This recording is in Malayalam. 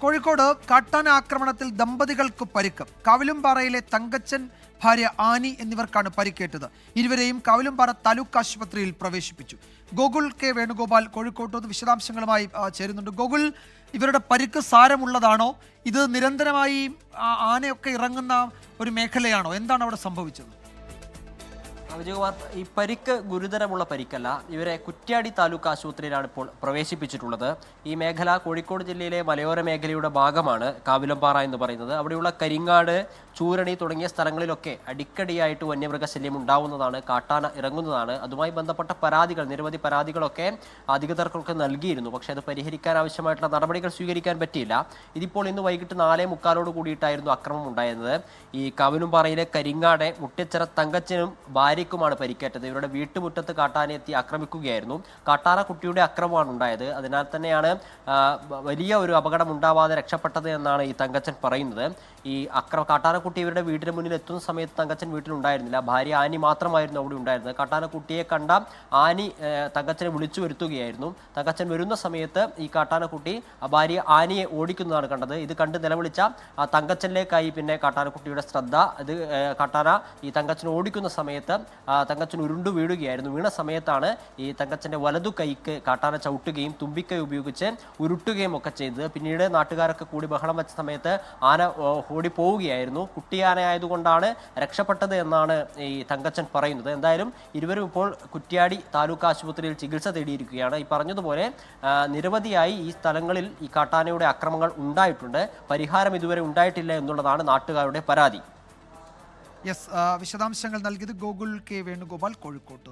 കോഴിക്കോട് കാട്ടാന ആക്രമണത്തിൽ ദമ്പതികൾക്ക് പരിക്ക്. കാവിലുംപാറയിലെ തങ്കച്ചൻ, ഭാര്യ ആനി എന്നിവർക്കാണ് പരിക്കേറ്റത്. ഇരുവരെയും കാവിലുംപാറ താലൂക്ക് ആശുപത്രിയിൽ പ്രവേശിപ്പിച്ചു. ഗോകുൽ കെ വേണുഗോപാൽ കോഴിക്കോട്ട് വിശദാംശങ്ങളുമായി ചേരുന്നുണ്ട്. ഗോകുൽ, ഇവരുടെ പരിക്ക് സാരമുള്ളതാണോ? ഇത് നിരന്തരമായി ആനയൊക്കെ ഇറങ്ങുന്ന ഒരു മേഖലയാണോ? എന്താണ് അവിടെ സംഭവിച്ചത്? വിജയകുമാർ, ഈ പരിക്ക് ഗുരുതരമുള്ള പരിക്കല്ല. ഇവരെ കുറ്റ്യാടി താലൂക്ക് ആശുപത്രിയിലാണ് ഇപ്പോൾ പ്രവേശിപ്പിച്ചിട്ടുള്ളത്. ഈ മേഖല കോഴിക്കോട് ജില്ലയിലെ മലയോര മേഖലയുടെ ഭാഗമാണ് കാവിലമ്പാറ എന്ന് പറയുന്നത്. അവിടെയുള്ള കരിങ്ങാട്, ചൂരണി തുടങ്ങിയ സ്ഥലങ്ങളിലൊക്കെ അടിക്കടിയായിട്ട് വന്യമൃഗശല്യം ഉണ്ടാവുന്നതാണ്, കാട്ടാന ഇറങ്ങുന്നതാണ്. അതുമായി ബന്ധപ്പെട്ട നിരവധി പരാതികളൊക്കെ അധികൃതർക്കൊക്കെ നൽകിയിരുന്നു. പക്ഷേ അത് പരിഹരിക്കാൻ ആവശ്യമായിട്ടുള്ള നടപടികൾ സ്വീകരിക്കാൻ പറ്റിയില്ല. ഇതിപ്പോൾ ഇന്ന് വൈകിട്ട് 4:45 കൂടിയിട്ടായിരുന്നു അക്രമം ഉണ്ടായിരുന്നത്. ഈ കാവിലുംപാറയിലെ കരിങ്ങാട് മുട്ടിച്ചിറ തങ്കച്ചനും ഭാര്യയ്ക്കുമാണ് പരിക്കേറ്റത്. ഇവരുടെ വീട്ടുമുറ്റത്ത് കാട്ടാന എത്തി ആക്രമിക്കുകയായിരുന്നു. കാട്ടാന കുട്ടിയുടെ അക്രമമാണ് ഉണ്ടായത്. അതിനാൽ തന്നെയാണ് വലിയ ഒരു അപകടം ഉണ്ടാവാതെ രക്ഷപ്പെട്ടത് എന്നാണ് ഈ തങ്കച്ചൻ പറയുന്നത്. ഈ കാട്ടാനക്കുട്ടി ഇവരുടെ വീടിന് മുന്നിൽ എത്തുന്ന സമയത്ത് തങ്കച്ചൻ വീട്ടിലുണ്ടായിരുന്നില്ല. ഭാര്യ ആനി മാത്രമായിരുന്നു അവിടെ ഉണ്ടായിരുന്നത്. കാട്ടാനക്കുട്ടിയെ കണ്ട ആനി തങ്കച്ചനെ വിളിച്ചു വരുത്തുകയായിരുന്നു. തങ്കച്ചൻ വരുന്ന സമയത്ത് ഈ കാട്ടാനക്കുട്ടി ഭാര്യ ആനിയെ ഓടിക്കുന്നതാണ് കണ്ടത്. ഇത് കണ്ട് നിലവിളിച്ച തങ്കച്ചനിലേക്കായി പിന്നെ കാട്ടാനക്കുട്ടിയുടെ ശ്രദ്ധ. ഇത് കാട്ടാന ഈ തങ്കച്ചനെ ഓടിക്കുന്ന സമയത്ത് തങ്കച്ചൻ ഉരുണ്ടു വീഴുകയായിരുന്നു. വീണ സമയത്താണ് ഈ തങ്കച്ചന്റെ വലതു കൈക്ക് കാട്ടാന ചവിട്ടുകയും തുമ്പിക്കൈ ഉപയോഗിച്ച് ഉരുട്ടുകയും ഒക്കെ ചെയ്തത്. പിന്നീട് നാട്ടുകാരൊക്കെ കൂടി ബഹളം വെച്ച സമയത്ത് ആന ഓടിപ്പോവുകയായിരുന്നു. കുട്ടിയാനയായതുകൊണ്ടാണ് രക്ഷപ്പെട്ടത് എന്നാണ് ഈ തങ്കച്ചൻ പറയുന്നത്. എന്തായാലും ഇരുവരും ഇപ്പോൾ കുറ്റ്യാടി താലൂക്ക് ആശുപത്രിയിൽ ചികിത്സ തേടിയിരിക്കുകയാണ്. ഈ പറഞ്ഞതുപോലെ നിരവധിയായി ഈ സ്ഥലങ്ങളിൽ ഈ കാട്ടാനയുടെ ആക്രമണങ്ങൾ ഉണ്ടായിട്ടുണ്ട്. പരിഹാരം ഇതുവരെ ഉണ്ടായിട്ടില്ല എന്നുള്ളതാണ് നാട്ടുകാരുടെ പരാതി. വിശദാംശങ്ങൾ നൽകിയത് ഗോകുൽ കെ വേണുഗോപാൽ, കോഴിക്കോട്ട്.